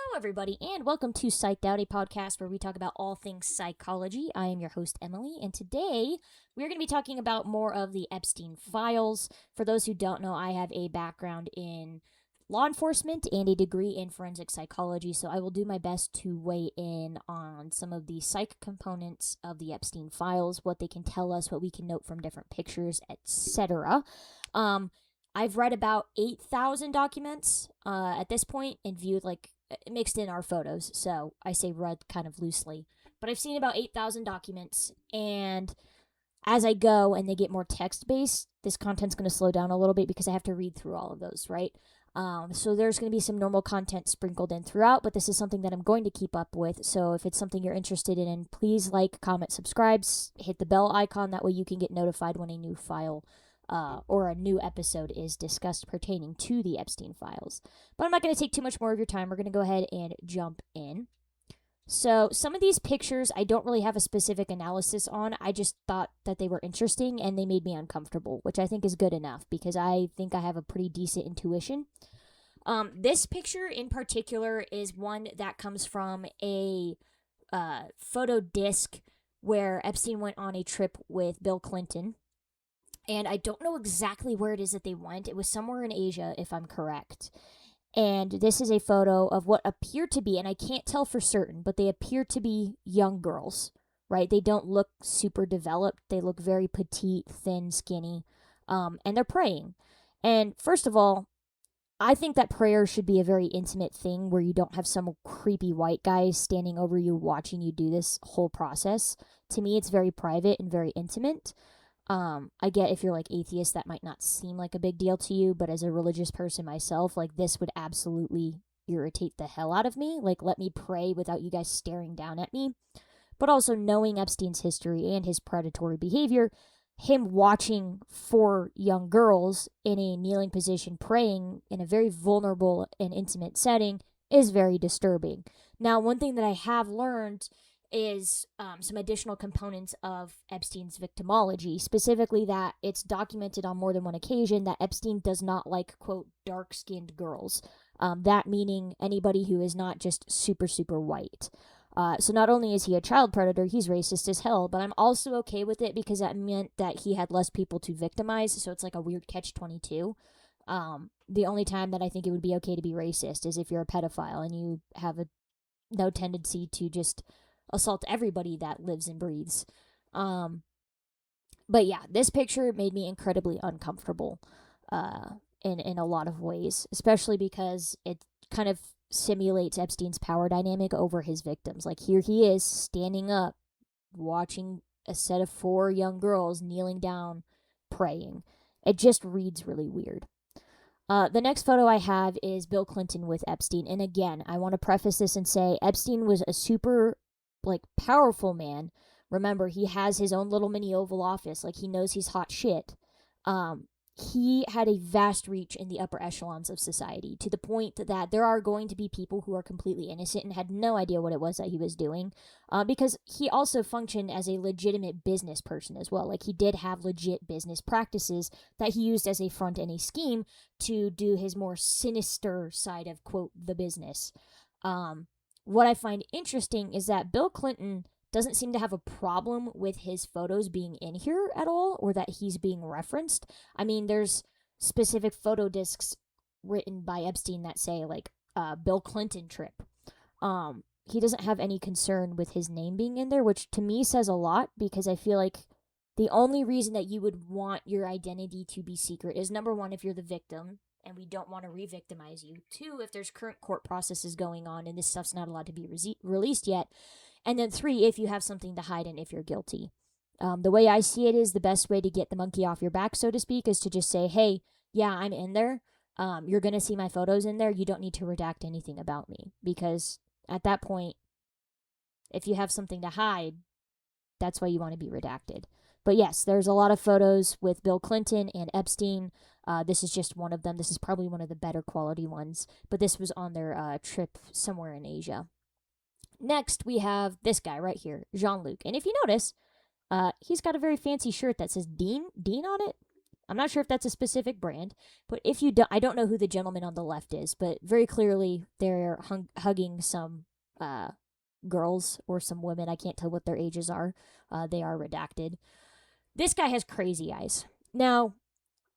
Hello, everybody, and welcome to Psyched Out, a podcast where we talk about all things psychology. I am your host, Emily, and today we're going to be talking about more of the Epstein files. For those who don't know, I have a background in law enforcement and a degree in forensic psychology, so I will do my best to weigh in on some of the psych components of the Epstein files, what they can tell us, what we can note from different pictures, etc. I've read about 8,000 documents at this point and viewed mixed in our photos, so I say read kind of loosely. But I've seen about 8,000 documents, and as I go and they get more text based, this content's going to slow down a little bit because I have to read through all of those, right? So there's going to be some normal content sprinkled in throughout, but this is something that I'm going to keep up with. So if it's something you're interested in, please like, comment, subscribe, hit the bell icon. That way you can get notified when a new file or a new episode is discussed pertaining to the Epstein files. But I'm not going to take too much more of your time. We're going to go ahead and jump in. So some of these pictures I don't really have a specific analysis on. I just thought that they were interesting and they made me uncomfortable, which I think is good enough because I think I have a pretty decent intuition. This picture in particular is one that comes from a photo disc where Epstein went on a trip with Bill Clinton. And I don't know exactly where it is that they went. It was somewhere in Asia, if I'm correct. And this is a photo of what appear to be, and I can't tell for certain, but they appear to be young girls, right? They don't look super developed. They look very petite, thin, skinny, and they're praying. And first of all, I think that prayer should be a very intimate thing where you don't have some creepy white guy standing over you watching you do this whole process. To me, it's very private and very intimate. I get if you're like atheist, that might not seem like a big deal to you, but as a religious person myself, like this would absolutely irritate the hell out of me. Like, let me pray without you guys staring down at me. But also knowing Epstein's history and his predatory behavior, him watching four young girls in a kneeling position praying in a very vulnerable and intimate setting is very disturbing. Now, one thing that I have learned is some additional components of Epstein's victimology, specifically that it's documented on more than one occasion that Epstein does not like, quote, dark-skinned girls. That meaning anybody who is not just super, super white. So not only is he a child predator, he's racist as hell, but I'm also okay with it because that meant that he had less people to victimize, so it's like a weird catch-22. The only time that I think it would be okay to be racist is if you're a pedophile and you have no tendency to just assault everybody that lives and breathes. But yeah, this picture made me incredibly uncomfortable in a lot of ways, especially because it kind of simulates Epstein's power dynamic over his victims. Like, here he is standing up, watching a set of four young girls kneeling down, praying. It just reads really weird. The next photo I have is Bill Clinton with Epstein. And again, I want to preface this and say Epstein was a super powerful man. Remember, he has his own little mini Oval Office. Like, he knows he's hot shit. He had a vast reach in the upper echelons of society to the point that there are going to be people who are completely innocent and had no idea what it was that he was doing, because he also functioned as a legitimate business person as well. Like, he did have legit business practices that he used as a front and a scheme to do his more sinister side of, quote, the business. What I find interesting is that Bill Clinton doesn't seem to have a problem with his photos being in here at all, or that he's being referenced. I mean, there's specific photo discs written by Epstein that say, Bill Clinton trip. He doesn't have any concern with his name being in there, which to me says a lot, because I feel like the only reason that you would want your identity to be secret is, number one, if you're the victim, and we don't want to re-victimize you. Two, if there's current court processes going on and this stuff's not allowed to be released yet. And then three, if you have something to hide and if you're guilty. The way I see it is the best way to get the monkey off your back, so to speak, is to just say, hey, yeah, I'm in there. You're going to see my photos in there. You don't need to redact anything about me. Because at that point, if you have something to hide, that's why you want to be redacted. But yes, there's a lot of photos with Bill Clinton and Epstein. This is just one of them. This is probably one of the better quality ones. But this was on their trip somewhere in Asia. Next, we have this guy right here, Jean-Luc. And if you notice, he's got a very fancy shirt that says Dean on it. I'm not sure if that's a specific brand, but if you don't, I don't know who the gentleman on the left is, but very clearly they're hugging some girls or some women. I can't tell what their ages are. They are redacted. This guy has crazy eyes. Now,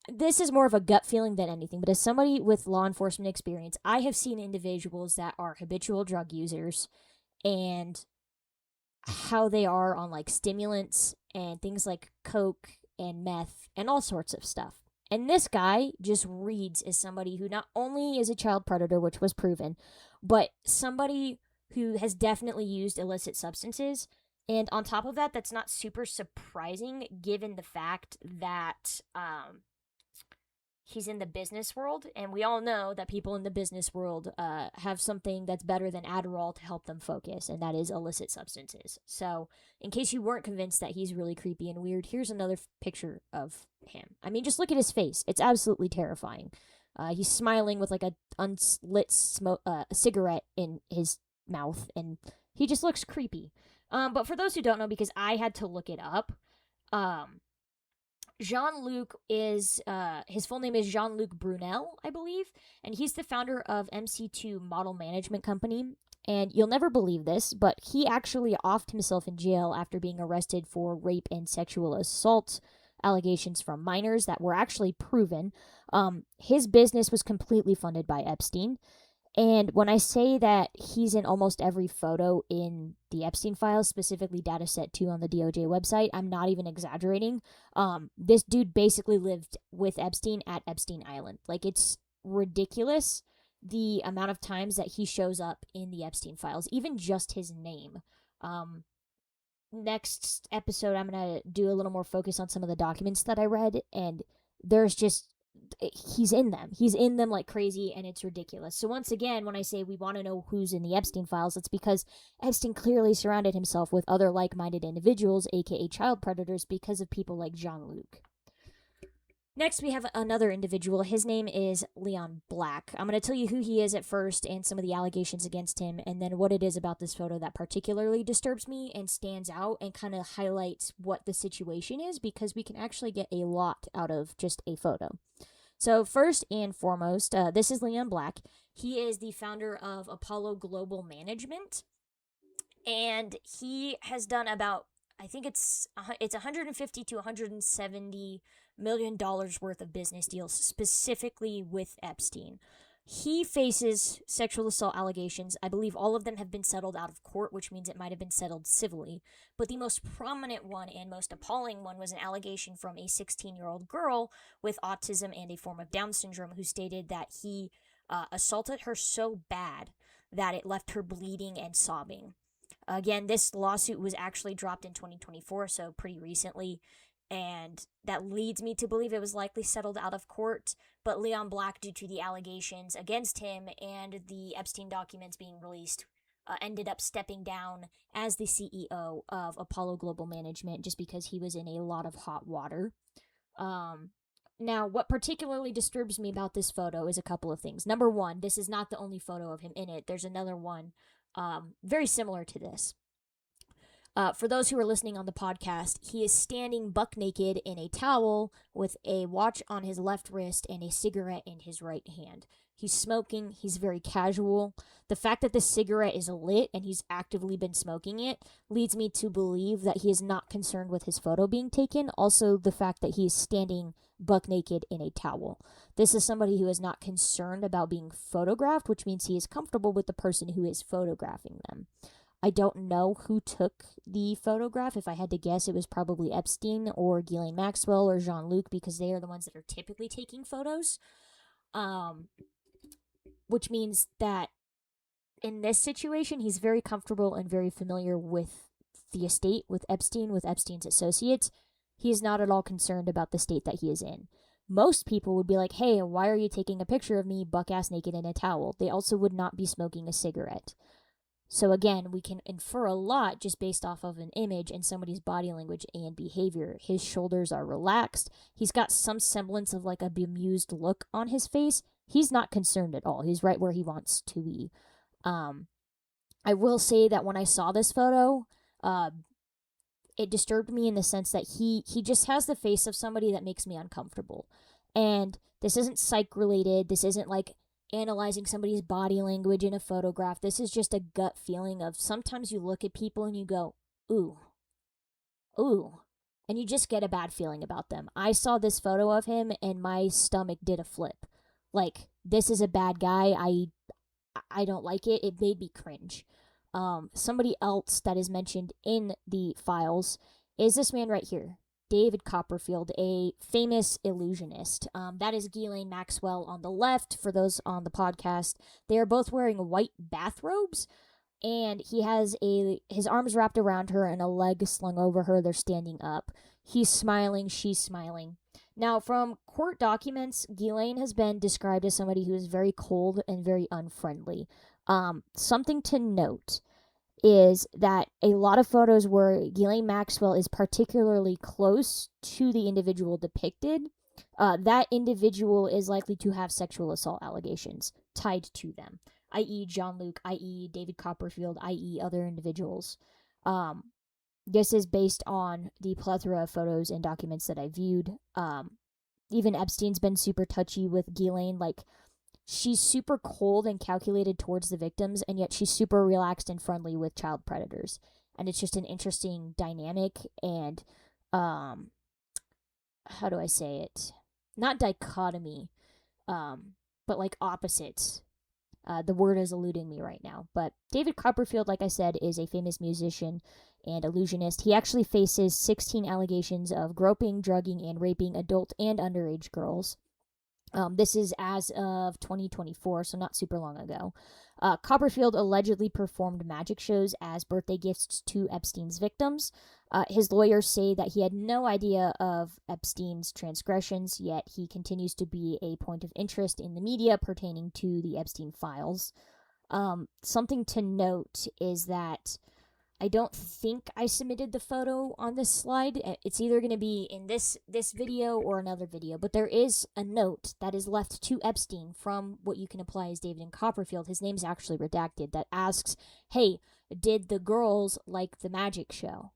this is more of a gut feeling than anything, but as somebody with law enforcement experience, I have seen individuals that are habitual drug users and how they are on like stimulants and things like coke and meth and all sorts of stuff. And this guy just reads as somebody who not only is a child predator, which was proven, but somebody who has definitely used illicit substances. And on top of that, that's not super surprising given the fact that he's in the business world, and we all know that people in the business world have something that's better than Adderall to help them focus, and that is illicit substances. So, in case you weren't convinced that he's really creepy and weird, here's another picture of him. I mean, just look at his face. It's absolutely terrifying. He's smiling with like a unlit cigarette in his mouth, and he just looks creepy. But for those who don't know, because I had to look it up, Jean-Luc is, his full name is Jean-Luc Brunel, I believe, and he's the founder of MC2 Model Management Company. And you'll never believe this, but he actually offed himself in jail after being arrested for rape and sexual assault allegations from minors that were actually proven. His business was completely funded by Epstein. And when I say that he's in almost every photo in the Epstein files, specifically dataset 2 on the DOJ website, I'm not even exaggerating. This dude basically lived with Epstein at Epstein Island. Like, it's ridiculous the amount of times that he shows up in the Epstein files, even just his name. Next episode, I'm going to do a little more focus on some of the documents that I read, and there's just he's in them like crazy, and it's ridiculous. So once again, when I say we want to know who's in the Epstein files, it's because Epstein clearly surrounded himself with other like-minded individuals, aka child predators, because of people like Jean-Luc. Next, we have another individual. His name is Leon Black. I'm going to tell you who he is at first and some of the allegations against him, and then what it is about this photo that particularly disturbs me and stands out and kind of highlights what the situation is, because we can actually get a lot out of just a photo. So first and foremost, this is Leon Black. He is the founder of Apollo Global Management, and he has done about, I think it's 150 to 170 million dollars worth of business deals specifically with Epstein. He faces sexual assault allegations. I believe all of them have been settled out of court, which means it might have been settled civilly. But the most prominent one and most appalling one was an allegation from a 16-year-old girl with autism and a form of Down syndrome who stated that he assaulted her so bad that it left her bleeding and sobbing. Again, this lawsuit was actually dropped in 2024, so pretty recently, and that leads me to believe it was likely settled out of court. But Leon Black, due to the allegations against him and the Epstein documents being released, ended up stepping down as the CEO of Apollo Global Management just because he was in a lot of hot water. Now, what particularly disturbs me about this photo is a couple of things. Number one, this is not the only photo of him in it. There's another one very similar to this. For those who are listening on the podcast, he is standing buck naked in a towel with a watch on his left wrist and a cigarette in his right hand. He's smoking. He's very casual. The fact that the cigarette is lit and he's actively been smoking it leads me to believe that he is not concerned with his photo being taken. Also, the fact that he is standing buck naked in a towel. This is somebody who is not concerned about being photographed, which means he is comfortable with the person who is photographing them. I don't know who took the photograph. If I had to guess, it was probably Epstein or Ghislaine Maxwell or Jean-Luc, because they are the ones that are typically taking photos. Which means that in this situation, he's very comfortable and very familiar with the estate, with Epstein's associates. He is not at all concerned about the state that he is in. Most people would be like, hey, why are you taking a picture of me buck-ass naked in a towel? They also would not be smoking a cigarette. So again, we can infer a lot just based off of an image and somebody's body language and behavior. His shoulders are relaxed. He's got some semblance of like a bemused look on his face. He's not concerned at all. He's right where he wants to be. I will say that when I saw this photo, it disturbed me in the sense that he just has the face of somebody that makes me uncomfortable. And this isn't psych related. This isn't like analyzing somebody's body language in a photograph. This is just a gut feeling of sometimes you look at people and you go, ooh, ooh, and you just get a bad feeling about them. I saw this photo of him and my stomach did a flip. Like, this is a bad guy. I don't like it. It made me cringe. Somebody else that is mentioned in the files is this man right here, David Copperfield, a famous illusionist. That is Ghislaine Maxwell on the left. For those on the podcast, they are both wearing white bathrobes, and he has his arms wrapped around her and a leg slung over her. They're standing up. He's smiling. She's smiling. Now, from court documents, Ghislaine has been described as somebody who is very cold and very unfriendly. Something to note is that a lot of photos where Ghislaine Maxwell is particularly close to the individual depicted, that individual is likely to have sexual assault allegations tied to them, i.e. Jean-Luc, i.e. David Copperfield, i.e. other individuals. This is based on the plethora of photos and documents that I viewed. Even Epstein's been super touchy with Ghislaine. Like, she's super cold and calculated towards the victims, and yet she's super relaxed and friendly with child predators. And it's just an interesting dynamic and, how do I say it? Not dichotomy, but like opposites. The word is eluding me right now. But David Copperfield, like I said, is a famous musician and illusionist. He actually faces 16 allegations of groping, drugging, and raping adult and underage girls. This is as of 2024, so not super long ago. Copperfield allegedly performed magic shows as birthday gifts to Epstein's victims. His lawyers say that he had no idea of Epstein's transgressions, yet he continues to be a point of interest in the media pertaining to the Epstein files. Something to note is that I don't think I submitted the photo on this slide. It's either going to be in this video or another video, but there is a note that is left to Epstein from what you can apply as David and Copperfield. His name's actually redacted, that asks, hey, did the girls like the magic show?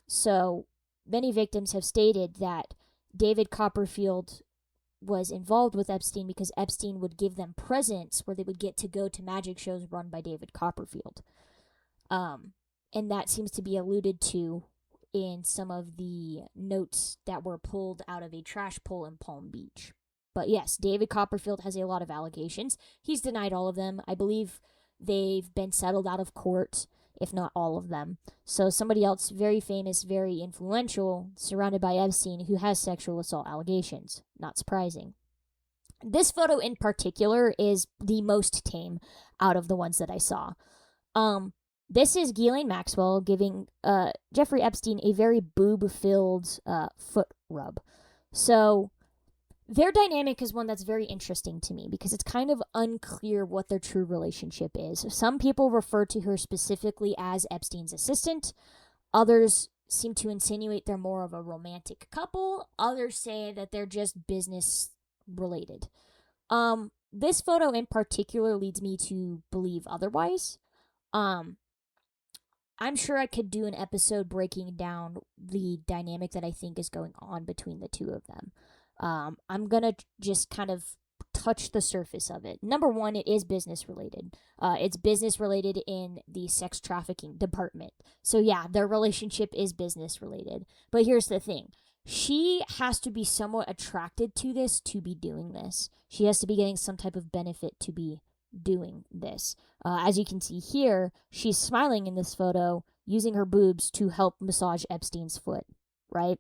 So many victims have stated that David Copperfield was involved with Epstein because Epstein would give them presents where they would get to go to magic shows run by David Copperfield. And that seems to be alluded to in some of the notes that were pulled out of a trash pull in Palm Beach. But yes, David Copperfield has a lot of allegations. He's denied all of them. I believe they've been settled out of court, if not all of them. So somebody else very famous, very influential, surrounded by Epstein, who has sexual assault allegations. Not surprising. This photo in particular is the most tame out of the ones that I saw. This is Ghislaine Maxwell giving Jeffrey Epstein a very boob-filled foot rub. So their dynamic is one that's very interesting to me because it's kind of unclear what their true relationship is. Some people refer to her specifically as Epstein's assistant. Others seem to insinuate they're more of a romantic couple. Others say that they're just business-related. This photo in particular leads me to believe otherwise. I'm sure I could do an episode breaking down the dynamic that I think is going on between the two of them. I'm going to just kind of touch the surface of it. Number one, it is business related. It's business related in the sex trafficking department. So yeah, their relationship is business related. But here's the thing. She has to be somewhat attracted to this to be doing this. She has to be getting some type of benefit to be doing this. As you can see here, she's smiling in this photo, using her boobs to help massage Epstein's foot, right?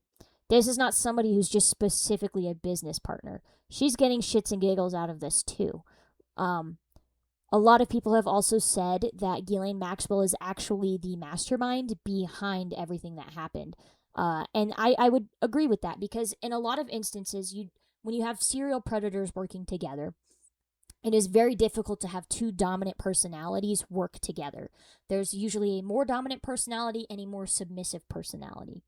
This is not somebody who's just specifically a business partner. She's getting shits and giggles out of this too. A lot of people have also said that Ghislaine Maxwell is actually the mastermind behind everything that happened. And I would agree with that because in a lot of instances, when you have serial predators working together, it is very difficult to have two dominant personalities work together. There's usually a more dominant personality and a more submissive personality.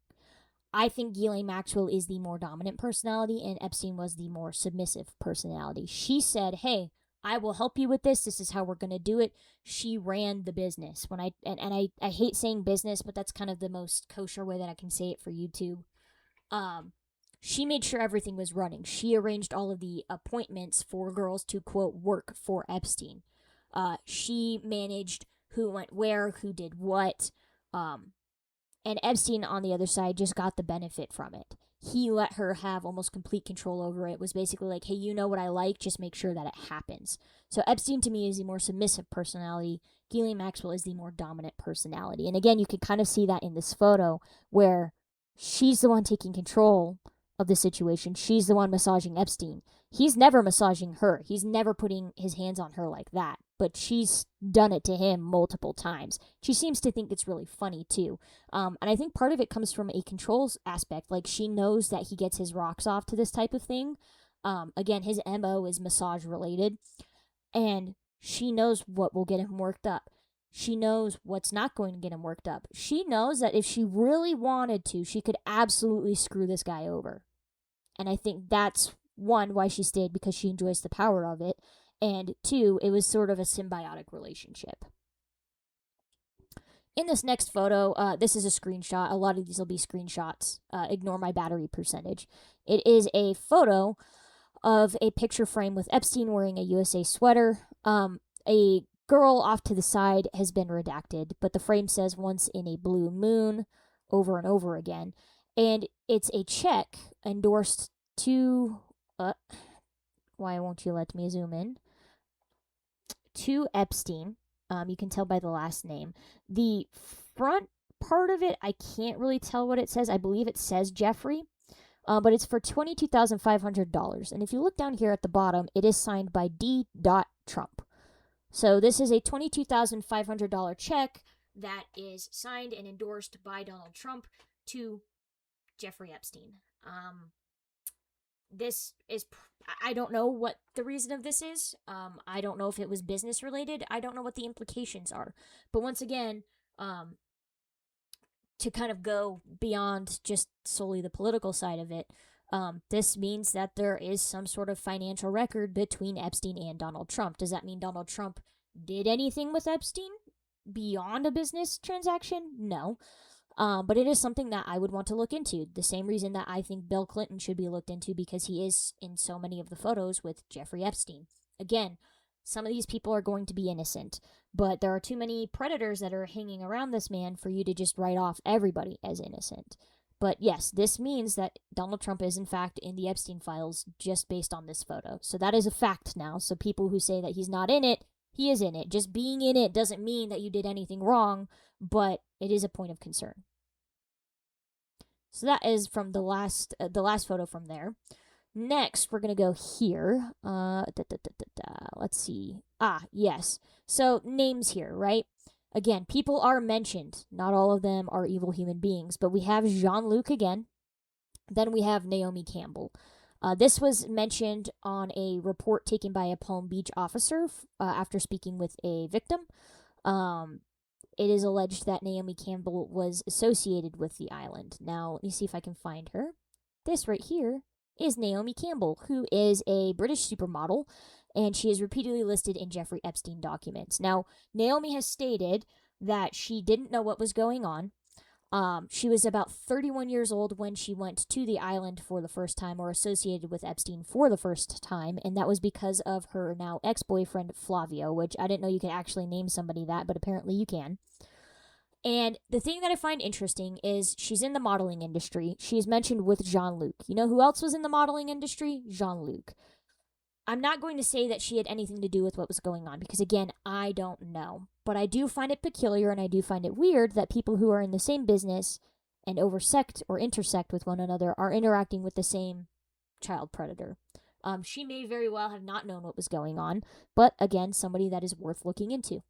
I think Ghislaine Maxwell is the more dominant personality and Epstein was the more submissive personality. She said, hey, I will help you with this. This is how we're going to do it. She ran the business. I hate saying business, but that's kind of the most kosher way that I can say it for YouTube. She made sure everything was running. She arranged all of the appointments for girls to, quote, work for Epstein. She managed who went where, who did what. And Epstein, on the other side, just got the benefit from it. He let her have almost complete control over it. Was basically like, hey, you know what I like, just make sure that it happens. So Epstein, to me, is the more submissive personality. Ghislaine Maxwell is the more dominant personality. And again, you can kind of see that in this photo where she's the one taking control of the situation. She's the one massaging Epstein. He's never massaging her. He's never putting his hands on her like that. But she's done it to him multiple times. She seems to think it's really funny, too. And I think part of it comes from a controls aspect. Like, she knows that he gets his rocks off to this type of thing. Again, his MO is massage-related. And she knows what will get him worked up. She knows what's not going to get him worked up. She knows that if she really wanted to, she could absolutely screw this guy over. And I think that's, one, why she stayed, because she enjoys the power of it. And two, it was sort of a symbiotic relationship. In this next photo, this is a screenshot. A lot of these will be screenshots. Ignore my battery percentage. It is a photo of a picture frame with Epstein wearing a USA sweater. A girl off to the side has been redacted, but the frame says once in a blue moon over and over again. And it's a check endorsed to... why won't you let me zoom in? To Epstein. You can tell by the last name. The front part of it, I can't really tell what it says. I believe it says Jeffrey, but it's for $22,500. And if you look down here at the bottom, it is signed by D. Trump. So this is a $22,500 check that is signed and endorsed by Donald Trump to Jeffrey Epstein. This is, I don't know what the reason of this is. I don't know if it was business related. I don't know what the implications are. But once again, to kind of go beyond just solely the political side of it, this means that there is some sort of financial record between Epstein and Donald Trump. Does that mean Donald Trump did anything with Epstein beyond a business transaction? No. But it is something that I would want to look into. The same reason that I think Bill Clinton should be looked into, because he is in so many of the photos with Jeffrey Epstein. Again, some of these people are going to be innocent, but there are too many predators that are hanging around this man for you to just write off everybody as innocent. But yes, this means that Donald Trump is in fact in the Epstein files just based on this photo. So that is a fact now. So people who say that he's not in it, he is in it. Just being in it doesn't mean that you did anything wrong, but it is a point of concern. So that is from the last photo from there. Next, we're going to go here. Let's see. Yes. So names here, right? Again, people are mentioned. Not all of them are evil human beings, but we have Jean-Luc again. Then we have Naomi Campbell. This was mentioned on a report taken by a Palm Beach officer after speaking with a victim. It is alleged that Naomi Campbell was associated with the island. Now, let me see if I can find her. This right here is Naomi Campbell, who is a British supermodel, and she is repeatedly listed in Jeffrey Epstein documents. Now, Naomi has stated that she didn't know what was going on. She was about 31 years old when she went to the island for the first time, or associated with Epstein for the first time, and that was because of her now ex-boyfriend, Flavio, which I didn't know you could actually name somebody that, but apparently you can. And the thing that I find interesting is she's in the modeling industry. She's mentioned with Jean-Luc. You know who else was in the modeling industry? Jean-Luc. I'm not going to say that she had anything to do with what was going on, because again, I don't know. But I do find it peculiar, and I do find it weird that people who are in the same business and intersect with one another are interacting with the same child predator. She may very well have not known what was going on, but again, somebody that is worth looking into.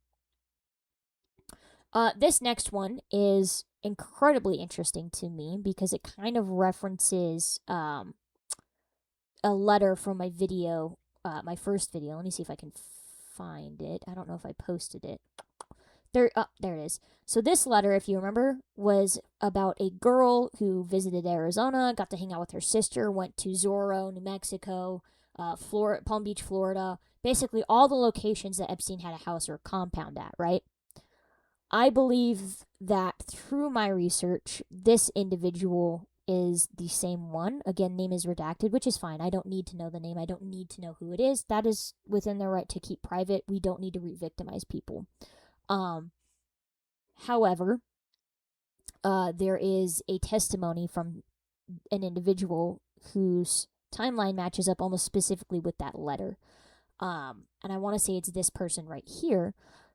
This next one is incredibly interesting to me because it kind of references a letter from my video, my first video. Let me see if I can find it. I don't know if I posted it. There it is. So this letter, if you remember, was about a girl who visited Arizona, got to hang out with her sister, went to Zorro, New Mexico, Palm Beach, Florida, basically all the locations that Epstein had a house or a compound at, right? I believe that through my research, this individual is the same one. Again, name is redacted, which is fine. I don't need to know the name. I don't need to know who it is. That is within their right to keep private. We don't need to re-victimize people. However, there is a testimony from an individual whose timeline matches up almost specifically with that letter. And I want to say it's this person right here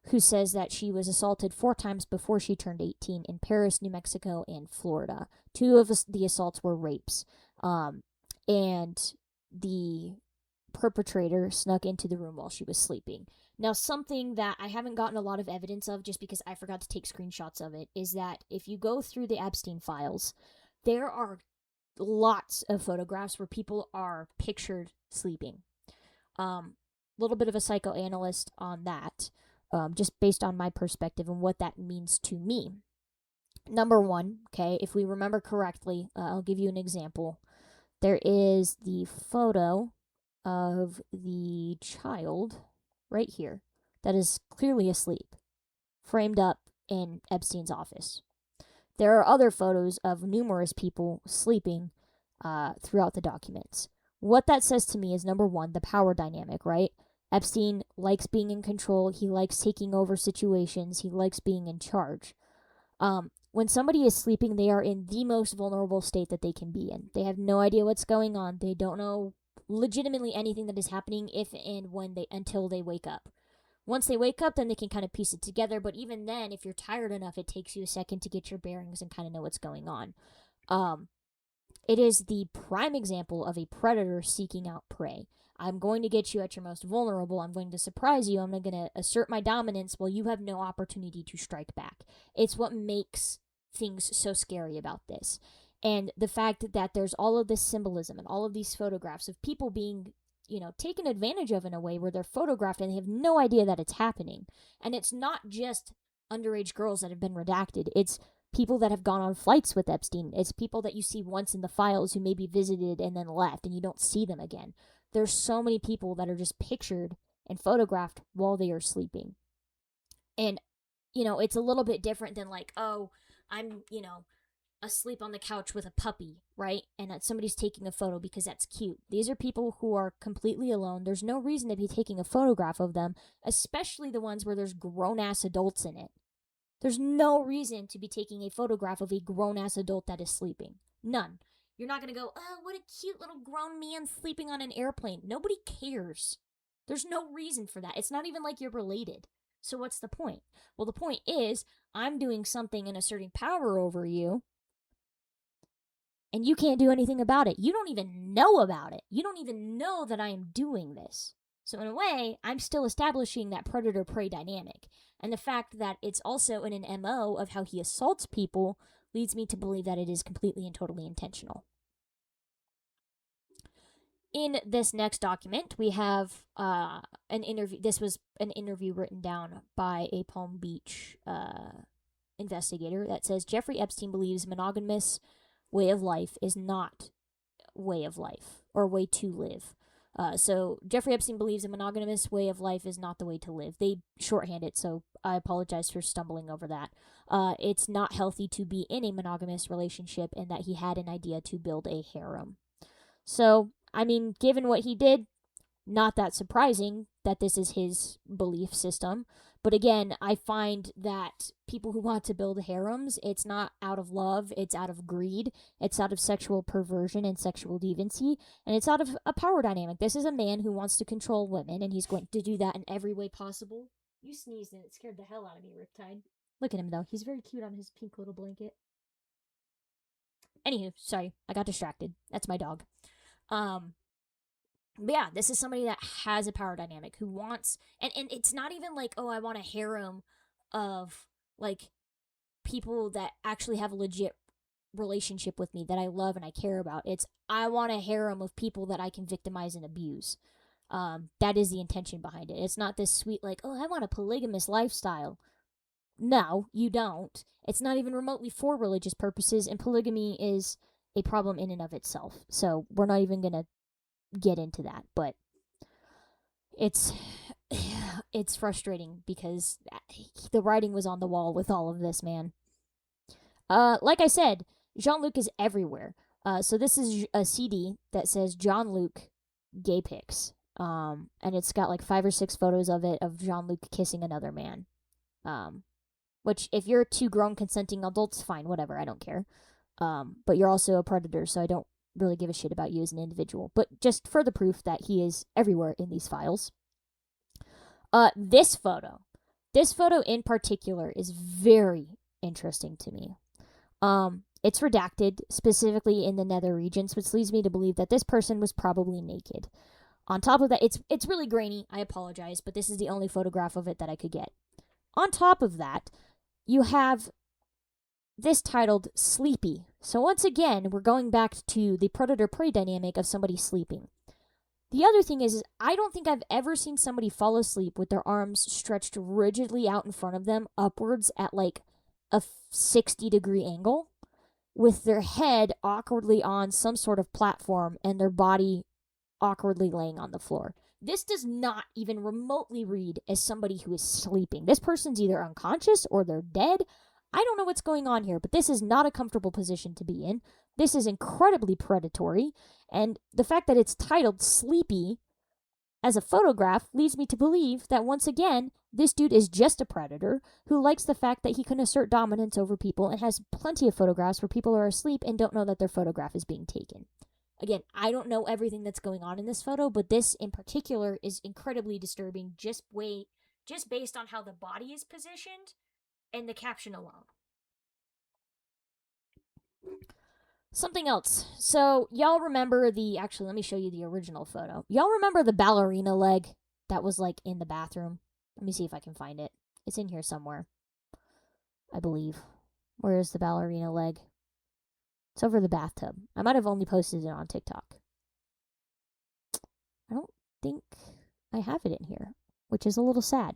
who says that she was assaulted 4 times before she turned 18 in Paris, New Mexico, and Florida. 2 of the assaults were rapes. And the perpetrator snuck into the room while she was sleeping. Now, something that I haven't gotten a lot of evidence of just because I forgot to take screenshots of it is that if you go through the Epstein files, there are lots of photographs where people are pictured sleeping. Little bit of a psychoanalyst on that, just based on my perspective and what that means to me. Number one, okay, if we remember correctly, I'll give you an example. There is the photo of the child right here that is clearly asleep, framed up in Epstein's office. There are other photos of numerous people sleeping throughout the documents. What that says to me is, number one, the power dynamic, right? Epstein likes being in control. He likes taking over situations. He likes being in charge. When somebody is sleeping, they are in the most vulnerable state that they can be in. They have no idea what's going on. They don't know legitimately anything that is happening until they wake up. Once they wake up, then they can kind of piece it together. But even then, if you're tired enough, it takes you a second to get your bearings and kind of know what's going on. It is the prime example of a predator seeking out prey. I'm going to get you at your most vulnerable. I'm going to surprise you. I'm going to assert my dominance while you have no opportunity to strike back. It's what makes things so scary about this. And the fact that there's all of this symbolism and all of these photographs of people being, taken advantage of in a way where they're photographed and they have no idea that it's happening. And it's not just underage girls that have been redacted. It's people that have gone on flights with Epstein. It's people that you see once in the files who maybe visited and then left and you don't see them again. There's so many people that are just pictured and photographed while they are sleeping. And, it's a little bit different than like, oh, I'm, asleep on the couch with a puppy, right? And that somebody's taking a photo because that's cute. These are people who are completely alone. There's no reason to be taking a photograph of them, especially the ones where there's grown-ass adults in it. There's no reason to be taking a photograph of a grown-ass adult that is sleeping. None. You're not going to go, oh, what a cute little grown man sleeping on an airplane. Nobody cares. There's no reason for that. It's not even like you're related. So what's the point? Well, the point is, I'm doing something and asserting power over you, and you can't do anything about it. You don't even know about it. You don't even know that I am doing this. So in a way, I'm still establishing that predator-prey dynamic. And the fact that it's also in an MO of how he assaults people leads me to believe that it is completely and totally intentional. In this next document, we have an interview. This was an interview written down by a Palm Beach investigator that says Jeffrey Epstein believes monogamous way of life is not way of life or way to live. So Jeffrey Epstein believes a monogamous way of life is not the way to live. They shorthand it, so I apologize for stumbling over that. It's not healthy to be in a monogamous relationship, and that he had an idea to build a harem. So, given what he did, not that surprising that this is his belief system. But again, I find that people who want to build harems, it's not out of love, it's out of greed, it's out of sexual perversion and sexual deviancy, and it's out of a power dynamic. This is a man who wants to control women, and he's going to do that in every way possible. You sneezed and it scared the hell out of me, Riptide. Look at him, though. He's very cute on his pink little blanket. Anywho, sorry, I got distracted. That's my dog. But yeah, this is somebody that has a power dynamic who wants, and it's not even like, oh, I want a harem of like people that actually have a legit relationship with me that I love and I care about. It's, I want a harem of people that I can victimize and abuse. That is the intention behind it. It's not this sweet like, oh, I want a polygamous lifestyle. No, you don't. It's not even remotely for religious purposes, and polygamy is a problem in and of itself. So we're not even going to get into that. But It's it's frustrating because the writing was on the wall with all of this, man. Like I said, Jean-Luc is everywhere. So this is a CD that says Jean-Luc gay pics. And it's got like 5 or 6 photos of it of Jean-Luc kissing another man. Which if you're 2 grown consenting adults, fine, whatever, I don't care. But you're also a predator, so I don't really give a shit about you as an individual. But just further proof that he is everywhere in these files. This photo in particular is very interesting to me. It's redacted, specifically in the nether regions, which leads me to believe that this person was probably naked. On top of that, it's really grainy. I apologize, but this is the only photograph of it that I could get. On top of that, you have this titled Sleepy. So once again, we're going back to the predator-prey dynamic of somebody sleeping. The other thing is I don't think I've ever seen somebody fall asleep with their arms stretched rigidly out in front of them, upwards at like a 60-degree angle, with their head awkwardly on some sort of platform and their body awkwardly laying on the floor. This does not even remotely read as somebody who is sleeping. This person's either unconscious or they're dead. I don't know what's going on here, but this is not a comfortable position to be in. This is incredibly predatory, and the fact that it's titled Sleepy as a photograph leads me to believe that once again, this dude is just a predator who likes the fact that he can assert dominance over people and has plenty of photographs where people are asleep and don't know that their photograph is being taken. Again, I don't know everything that's going on in this photo, but this in particular is incredibly disturbing just based on how the body is positioned and the caption alone. Something else. So, y'all remember actually, let me show you the original photo. Y'all remember the ballerina leg that was like in the bathroom? Let me see if I can find it. It's in here somewhere, I believe. Where is the ballerina leg? It's over the bathtub. I might have only posted it on TikTok. I don't think I have it in here, which is a little sad.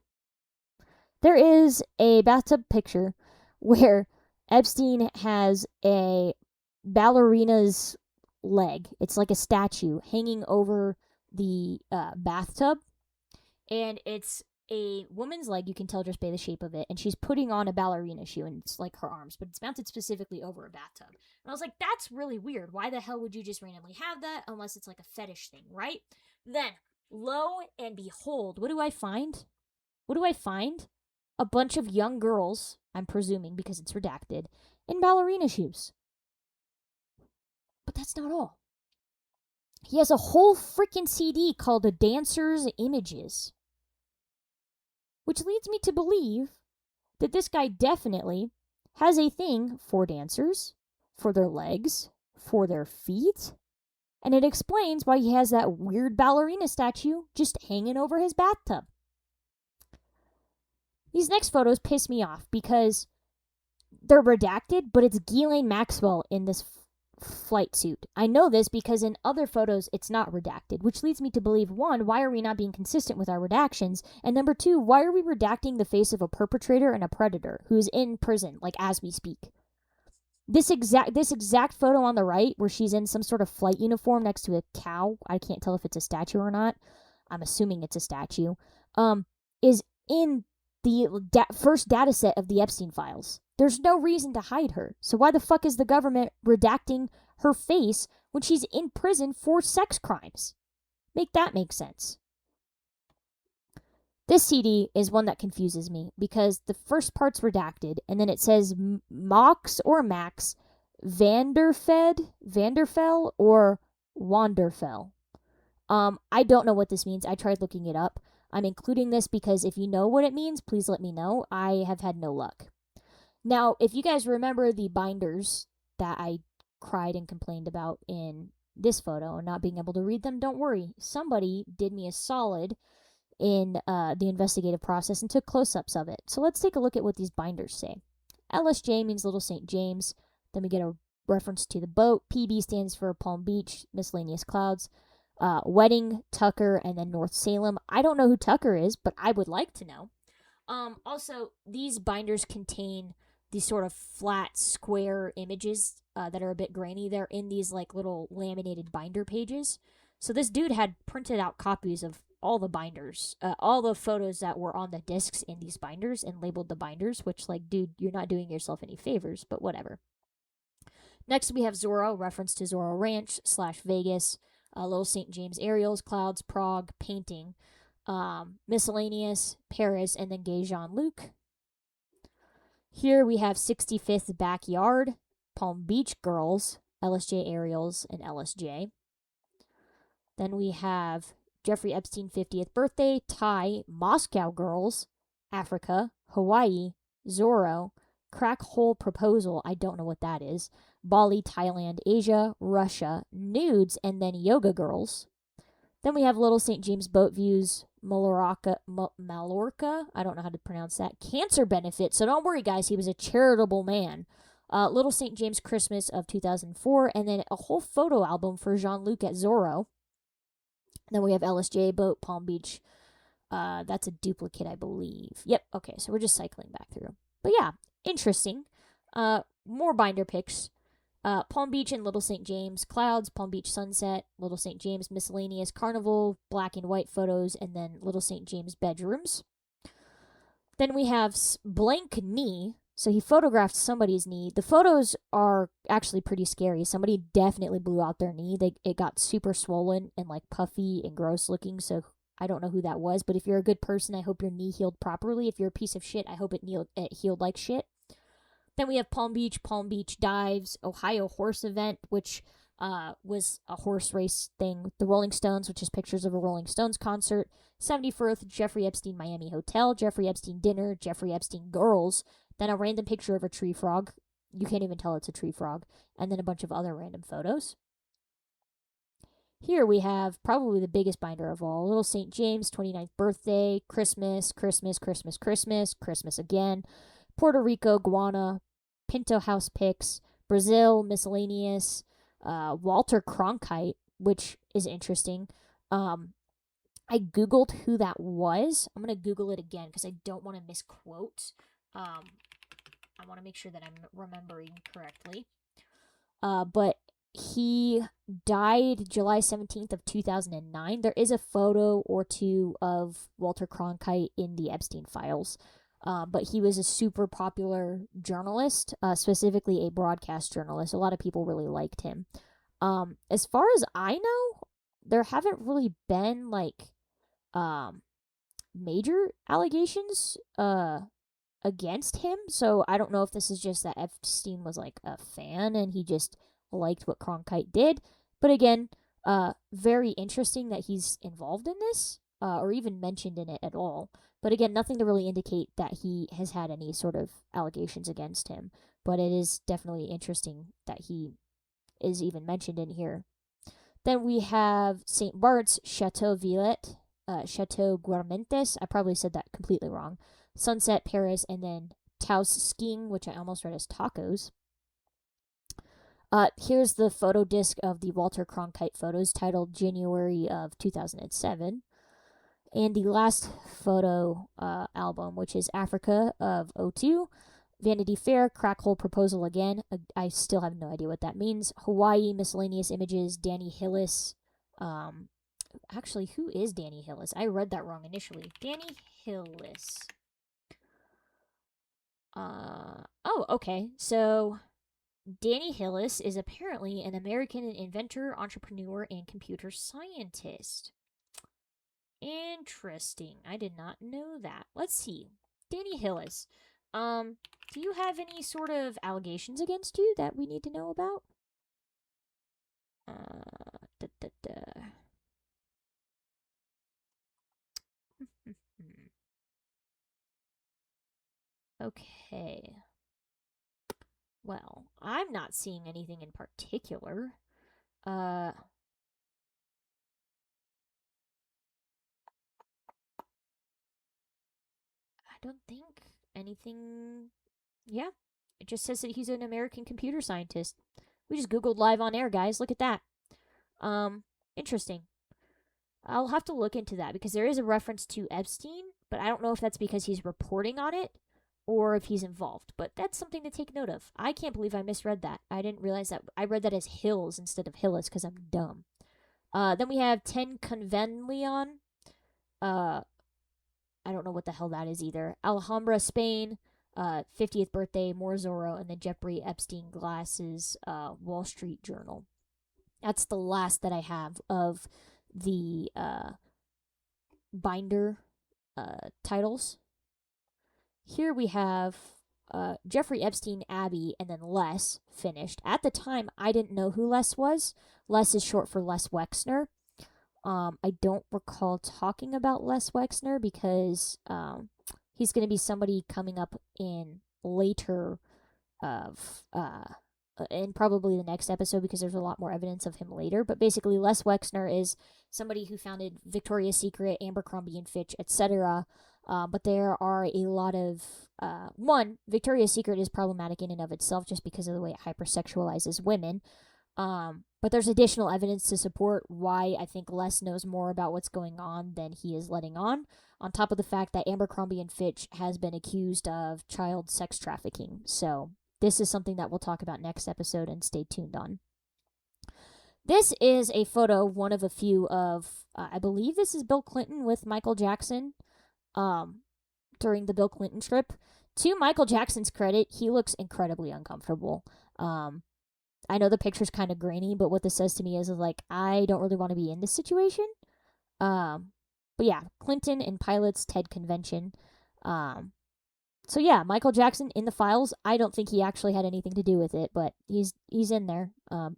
There is a bathtub picture where Epstein has a ballerina's leg. It's like a statue hanging over the bathtub, and it's a woman's leg. You can tell just by the shape of it, and she's putting on a ballerina shoe, and it's like her arms, but it's mounted specifically over a bathtub. And I was like, that's really weird. Why the hell would you just randomly have that unless it's like a fetish thing, right? Then, lo and behold, what do I find? A bunch of young girls, I'm presuming because it's redacted, in ballerina shoes. But that's not all. He has a whole freaking CD called The Dancer's Images, which leads me to believe that this guy definitely has a thing for dancers, for their legs, for their feet, and it explains why he has that weird ballerina statue just hanging over his bathtub. These next photos piss me off because they're redacted, but it's Ghislaine Maxwell in this flight suit. I know this because in other photos it's not redacted, which leads me to believe, 1, why are we not being consistent with our redactions? And number 2, why are we redacting the face of a perpetrator and a predator who's in prison, like as we speak? This exact photo on the right, where she's in some sort of flight uniform next to a cow, I can't tell if it's a statue or not, I'm assuming it's a statue, is in the first data set of the Epstein files. There's no reason to hide her. So why the fuck is the government redacting her face when she's in prison for sex crimes? Make that make sense. This CD is one that confuses me because the first part's redacted and then it says Mox or Max Vanderfell or Wanderfell. I don't know what this means. I tried looking it up. I'm including this because if you know what it means, please let me know. I have had no luck. Now, if you guys remember the binders that I cried and complained about in this photo and not being able to read them, don't worry. Somebody did me a solid in the investigative process and took close-ups of it. So let's take a look at what these binders say. LSJ means Little St. James. Then we get a reference to the boat. PB stands for Palm Beach, miscellaneous clouds. Wedding, Tucker, and then North Salem. I don't know who Tucker is, but I would like to know. Also, these binders contain these sort of flat, square images that are a bit grainy. They're in these like little laminated binder pages. So this dude had printed out copies of all the binders, all the photos that were on the discs in these binders and labeled the binders, which, like, dude, you're not doing yourself any favors, but whatever. Next, we have Zorro, reference to Zorro Ranch / Vegas, Little St. James aerials, clouds, Prague, painting, miscellaneous, Paris, and then gay Jean-Luc. Here we have 65th Backyard, Palm Beach Girls, LSJ aerials, and LSJ. Then we have Jeffrey Epstein 50th birthday, Thai, Moscow Girls, Africa, Hawaii, Zorro, Crack Hole Proposal, I don't know what that is, Bali, Thailand, Asia, Russia, nudes, and then yoga girls. Then we have Little St. James boat views, Mallorca, I don't know how to pronounce that, cancer benefit, so don't worry guys, he was a charitable man. Little St. James Christmas of 2004, and then a whole photo album for Jean-Luc at Zorro. Then we have LSJ boat, Palm Beach. That's a duplicate, I believe. Yep, okay, so we're just cycling back through. But yeah, interesting. More binder pics. Palm Beach and Little St. James, clouds, Palm Beach sunset, Little St. James miscellaneous carnival, black and white photos, and then Little St. James bedrooms. Then we have blank knee. So he photographed somebody's knee. The photos are actually pretty scary. Somebody definitely blew out their knee. It got super swollen and like puffy and gross looking. So I don't know who that was. But if you're a good person, I hope your knee healed properly. If you're a piece of shit, I hope it healed like shit. Then we have Palm Beach dives, Ohio horse event, which was a horse race thing. The Rolling Stones, which is pictures of a Rolling Stones concert. 71st Jeffrey Epstein Miami Hotel, Jeffrey Epstein dinner, Jeffrey Epstein girls. Then a random picture of a tree frog. You can't even tell it's a tree frog. And then a bunch of other random photos. Here we have probably the biggest binder of all. Little St. James, 29th birthday, Christmas again. Puerto Rico, Guana, Pinto House pics, Brazil, miscellaneous, Walter Cronkite, which is interesting. I Googled who that was. I'm going to Google it again because I don't want to misquote. I want to make sure that I'm remembering correctly. But he died July 17th of 2009. There is a photo or two of Walter Cronkite in the Epstein files. But he was a super popular journalist, specifically a broadcast journalist. A lot of people really liked him. As far as I know, there haven't really been like major allegations against him. So I don't know if this is just that Epstein was like a fan and he just liked what Cronkite did. But again, very interesting that he's involved in this, or even mentioned in it at all. But again, nothing to really indicate that he has had any sort of allegations against him. But it is definitely interesting that he is even mentioned in here. Then we have St. Bart's, Chateau Villette, Chateau Guarmentes. I probably said that completely wrong. Sunset, Paris, and then Taos skiing, which I almost read as tacos. Here's the photo disc of the Walter Cronkite photos titled January of 2007. And the last photo album, which is Africa of 02. Vanity Fair, Crack Hole Proposal again. I still have no idea what that means. Hawaii, miscellaneous images, Danny Hillis. Actually, who is Danny Hillis? I read that wrong initially. Danny Hillis. Oh, okay. So, Danny Hillis is apparently an American inventor, entrepreneur, and computer scientist. Interesting. I did not know that. Let's see. Danny Hillis. Do you have any sort of allegations against you that we need to know about? Okay. Well, I'm not seeing anything in particular. I don't think anything. Yeah, it just says that he's an American computer scientist. We just Googled live on air, guys. Look at that. Interesting. I'll have to look into that because there is a reference to Epstein, but I don't know if that's because he's reporting on it or if he's involved. But that's something to take note of. I can't believe I misread that. I didn't realize that. I read that as Hills instead of Hillis because I'm dumb. Then we have 10 Convenlion. I don't know what the hell that is either. Alhambra, Spain, 50th birthday, more Zorro, and then Jeffrey Epstein glasses, Wall Street Journal. That's the last that I have of the binder titles. Here we have Jeffrey Epstein, Abby, and then Les finished. At the time, I didn't know who Les was. Les is short for Les Wexner. I don't recall talking about Les Wexner because he's going to be somebody coming up in later of in probably the next episode because there's a lot more evidence of him later. But basically, Les Wexner is somebody who founded Victoria's Secret, Abercrombie and Fitch, etc. But there are a lot of one, Victoria's Secret is problematic in and of itself just because of the way it hypersexualizes women. But there's additional evidence to support why I think Les knows more about what's going on than he is letting on top of the fact that Abercrombie and Fitch has been accused of child sex trafficking. So this is something that we'll talk about next episode and stay tuned on. This is a photo, one of a few of, I believe this is Bill Clinton with Michael Jackson during the Bill Clinton trip. To Michael Jackson's credit, he looks incredibly uncomfortable. I know the picture's kind of grainy, but what this says to me is like, I don't really want to be in this situation. But yeah, Clinton and Pilots TED convention. So yeah, Michael Jackson in the files. I don't think he actually had anything to do with it, but he's in there.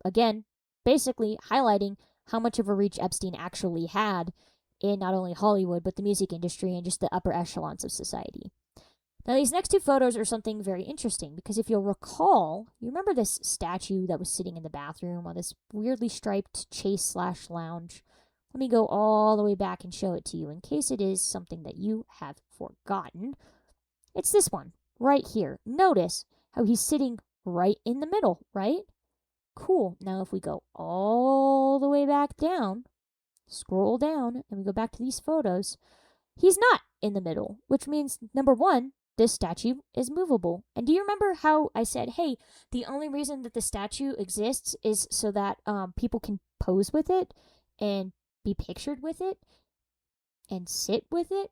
Again, basically highlighting how much of a reach Epstein actually had in not only Hollywood, but the music industry and just the upper echelons of society. Now, these next two photos are something very interesting because if you'll recall, you remember this statue that was sitting in the bathroom on this weirdly striped chase/lounge. Let me go all the way back and show it to you in case it is something that you have forgotten. It's this one right here. Notice how he's sitting right in the middle, right? Cool. Now, if we go all the way back down, scroll down, and we go back to these photos, he's not in the middle, which means, number one, this statue is movable. And do you remember how I said, hey, the only reason that the statue exists is so that people can pose with it and be pictured with it and sit with it?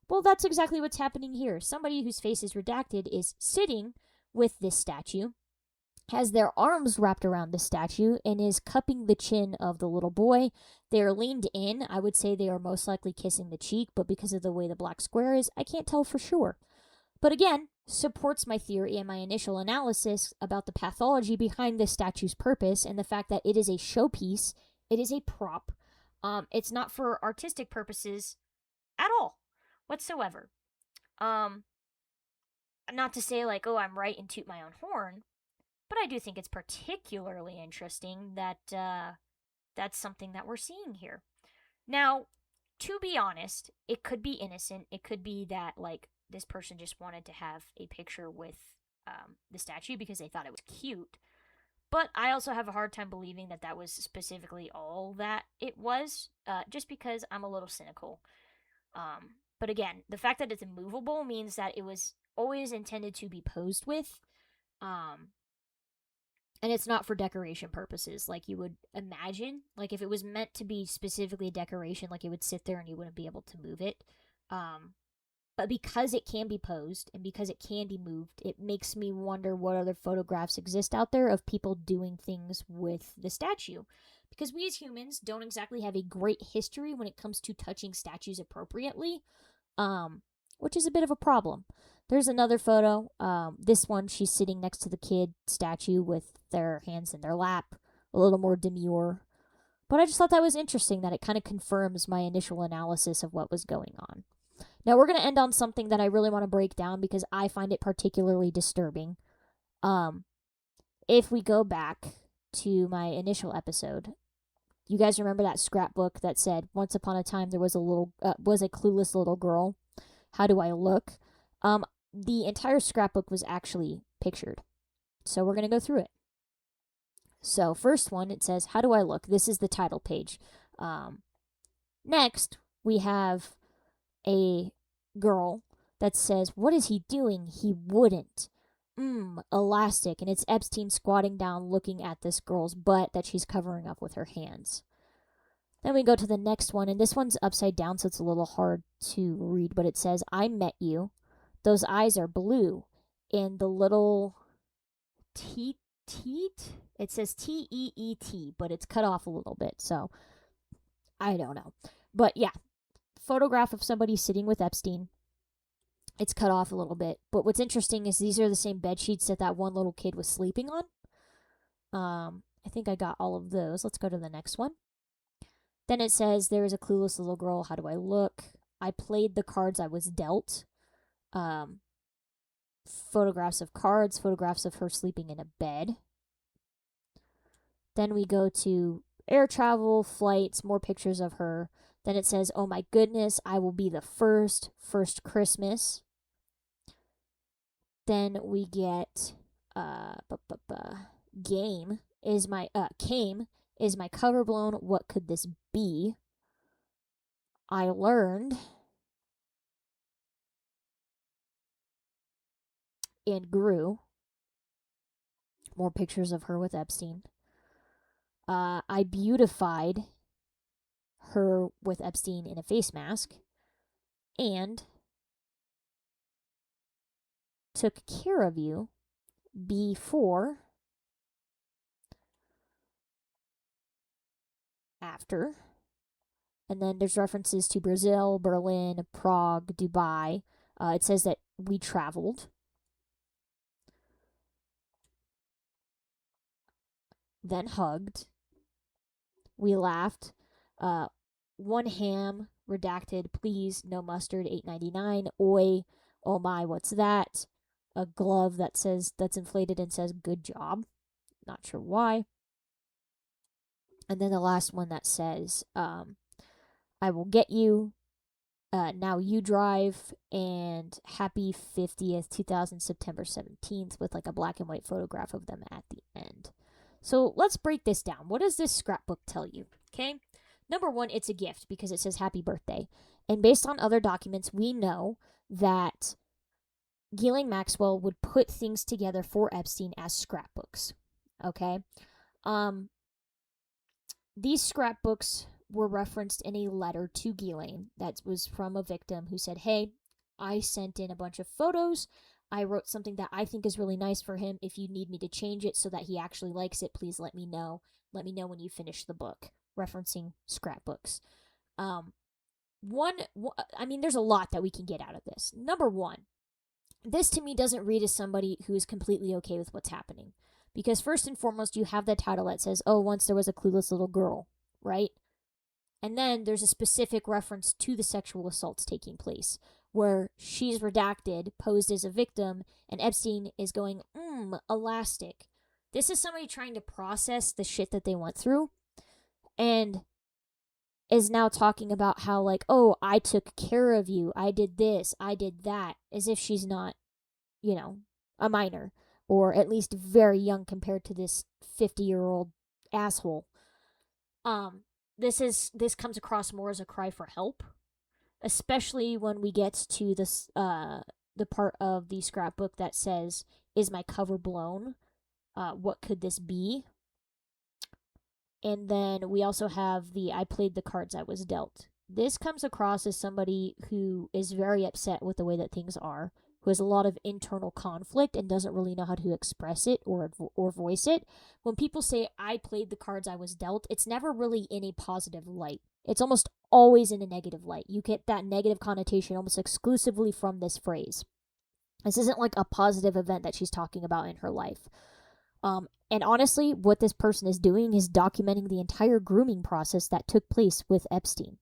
Well, that's exactly what's happening here. Somebody whose face is redacted is sitting with this statue, has their arms wrapped around the statue, and is cupping the chin of the little boy. They are leaned in. I would say they are most likely kissing the cheek, but because of the way the black square is, I can't tell for sure. But again, supports my theory and my initial analysis about the pathology behind this statue's purpose and the fact that it is a showpiece, it is a prop. It's not for artistic purposes at all, whatsoever. Not to say like, oh, I'm right and toot my own horn, but I do think it's particularly interesting that that's something that we're seeing here. Now, to be honest, it could be innocent. It could be that, like, this person just wanted to have a picture with the statue because they thought it was cute. But I also have a hard time believing that that was specifically all that it was, just because I'm a little cynical. But again, the fact that it's immovable means that it was always intended to be posed with. And it's not for decoration purposes, like you would imagine. Like, if it was meant to be specifically a decoration, like, it would sit there and you wouldn't be able to move it. But because it can be posed and because it can be moved, it makes me wonder what other photographs exist out there of people doing things with the statue. Because we as humans don't exactly have a great history when it comes to touching statues appropriately, which is a bit of a problem. There's another photo. This one, she's sitting next to the kid statue with their hands in their lap, a little more demure. But I just thought that was interesting that it kind of confirms my initial analysis of what was going on. Now, we're going to end on something that I really want to break down because I find it particularly disturbing. If we go back to my initial episode, you guys remember that scrapbook that said, once upon a time there was a clueless little girl. How do I look? The entire scrapbook was actually pictured. So we're going to go through it. So first one, it says, how do I look? This is the title page. Next, we have a girl that says, what is he doing? He wouldn't. Elastic. And it's Epstein squatting down looking at this girl's butt that she's covering up with her hands. Then we go to the next one, and this one's upside down, so it's a little hard to read, but it says, I met you. Those eyes are blue. And the little teat, it says Teet, but it's cut off a little bit, so I don't know. But yeah, photograph of somebody sitting with Epstein. It's cut off a little bit. But what's interesting is these are the same bed sheets that one little kid was sleeping on. I think I got all of those. Let's go to the next one. Then it says, there is a clueless little girl. How do I look? I played the cards I was dealt. Photographs of cards, photographs of her sleeping in a bed. Then we go to air travel, flights, more pictures of her. Then it says, oh my goodness, I will be the first Christmas. Then we get game is my came is my cover blown, what could this be? I learned and grew. More pictures of her with Epstein. I beautified her with Epstein in a face mask. And took care of you before, after. And then there's references to Brazil, Berlin, Prague, Dubai. It says that we traveled. Then hugged. We laughed. One ham, redacted, please, no mustard, $8.99. Oi, oh my, what's that? A glove that's inflated and says good job. Not sure why. And then the last one that says, I will get you. Now you drive, and happy 50th, 2000, September 17th, with like a black and white photograph of them at the end. So let's break this down. What does this scrapbook tell you? Okay. Number one, it's a gift because it says happy birthday. And based on other documents, we know that Ghislaine Maxwell would put things together for Epstein as scrapbooks. Okay. These scrapbooks were referenced in a letter to Ghislaine that was from a victim who said, hey, I sent in a bunch of photos. I wrote something that I think is really nice for him. If you need me to change it so that he actually likes it, please let me know. Let me know when you finish the book. Referencing scrapbooks. There's a lot that we can get out of this. Number one, this to me doesn't read as somebody who is completely okay with what's happening. Because first and foremost, you have the title that says, oh, once there was a clueless little girl, right? And then there's a specific reference to the sexual assaults taking place, where she's redacted, posed as a victim, and Epstein is going, elastic. This is somebody trying to process the shit that they went through, and is now talking about how, like, oh, I took care of you, I did this, I did that, as if she's not, a minor, or at least very young compared to this 50-year-old asshole. This comes across more as a cry for help, especially when we get to this the part of the scrapbook that says, is my cover blown? What could this be? And then we also have I played the cards I was dealt. This comes across as somebody who is very upset with the way that things are, who has a lot of internal conflict and doesn't really know how to express it or voice it. When people say, I played the cards I was dealt, it's never really in a positive light. It's almost always in a negative light. You get that negative connotation almost exclusively from this phrase. This isn't like a positive event that she's talking about in her life. And honestly, what this person is doing is documenting the entire grooming process that took place with Epstein.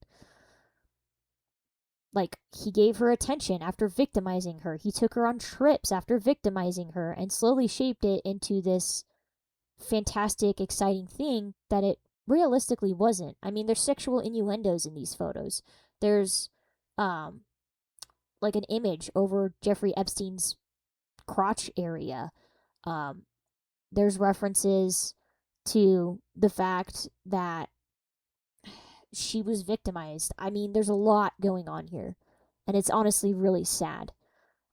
Like, he gave her attention after victimizing her. He took her on trips after victimizing her and slowly shaped it into this fantastic, exciting thing that it realistically wasn't. I mean, there's sexual innuendos in these photos. There's, like an image over Jeffrey Epstein's crotch area. There's references to the fact that she was victimized. I mean, there's a lot going on here, and it's honestly really sad.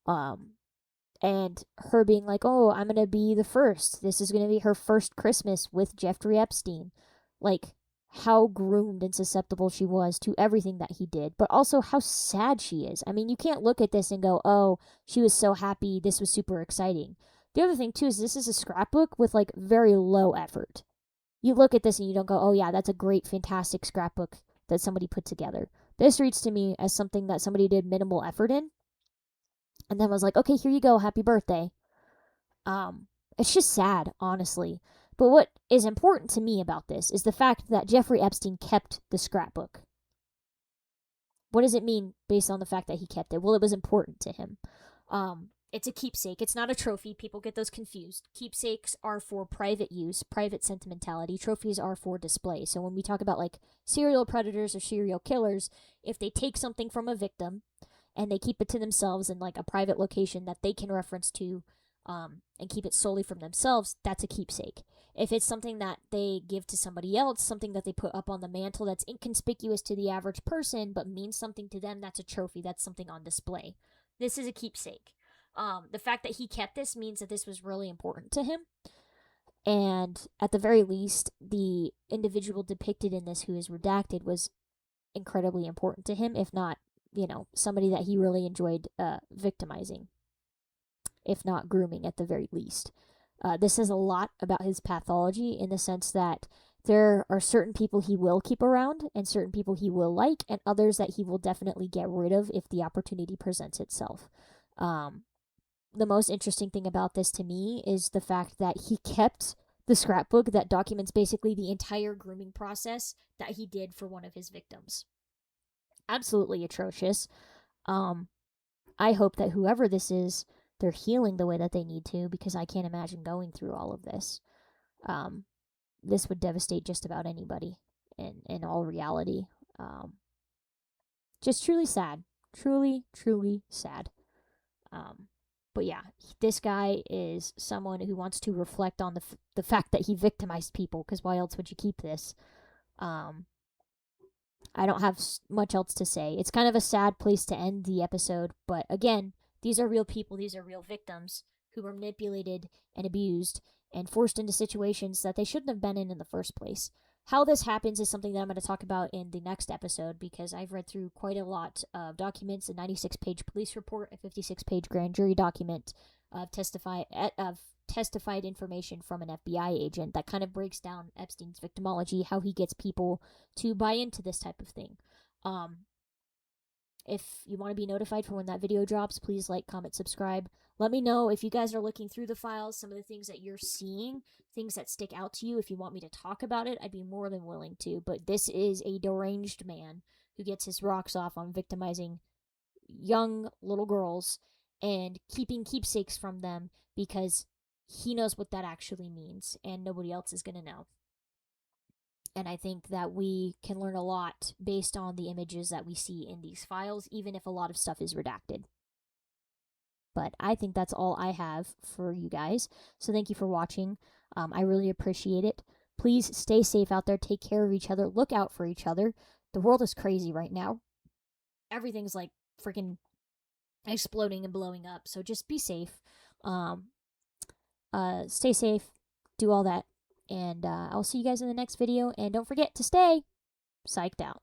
And her being like, oh, I'm gonna be the first. This is gonna be her first Christmas with Jeffrey Epstein. Like, how groomed and susceptible she was to everything that he did, but also how sad she is. I mean, you can't look at this and go, oh, she was so happy, this was super exciting. The other thing, too, is this is a scrapbook with, like, very low effort. You look at this and you don't go, oh, yeah, that's a great, fantastic scrapbook that somebody put together. This reads to me as something that somebody did minimal effort in and then was like, okay, here you go, happy birthday. It's just sad, honestly. But what is important to me about this is the fact that Jeffrey Epstein kept the scrapbook. What does it mean based on the fact that he kept it? Well, it was important to him. It's a keepsake. It's not a trophy. People get those confused. Keepsakes are for private use, private sentimentality. Trophies are for display. So when we talk about like serial predators or serial killers, if they take something from a victim and they keep it to themselves in like a private location that they can reference to, and keep it solely from themselves, that's a keepsake. If it's something that they give to somebody else, something that they put up on the mantle that's inconspicuous to the average person but means something to them, that's a trophy. That's something on display. This is a keepsake. The fact that he kept this means that this was really important to him. And at the very least, the individual depicted in this who is redacted was incredibly important to him, if not, somebody that he really enjoyed victimizing, if not grooming at the very least. This says a lot about his pathology in the sense that there are certain people he will keep around and certain people he will like and others that he will definitely get rid of if the opportunity presents itself. The most interesting thing about this to me is the fact that he kept the scrapbook that documents basically the entire grooming process that he did for one of his victims. Absolutely atrocious. I hope that whoever this is, they're healing the way that they need to, because I can't imagine going through all of this. This would devastate just about anybody in all reality. Just truly sad. Truly, truly sad. But yeah, this guy is someone who wants to reflect on the fact that he victimized people, because why else would you keep this? I don't have much else to say. It's kind of a sad place to end the episode, but again, these are real people, these are real victims who were manipulated and abused and forced into situations that they shouldn't have been in the first place. How this happens is something that I'm going to talk about in the next episode, because I've read through quite a lot of documents, a 96-page police report, a 56-page grand jury document of testified information from an FBI agent that kind of breaks down Epstein's victimology, how he gets people to buy into this type of thing. If you want to be notified for when that video drops, please like, comment, subscribe. Let me know if you guys are looking through the files, some of the things that you're seeing, things that stick out to you. If you want me to talk about it, I'd be more than willing to. But this is a deranged man who gets his rocks off on victimizing young little girls and keeping keepsakes from them because he knows what that actually means and nobody else is going to know. And I think that we can learn a lot based on the images that we see in these files, even if a lot of stuff is redacted. But I think that's all I have for you guys. So thank you for watching. I really appreciate it. Please stay safe out there. Take care of each other. Look out for each other. The world is crazy right now. Everything's like freaking exploding and blowing up. So just be safe. Stay safe. Do all that. And I'll see you guys in the next video. And don't forget to stay psyched out.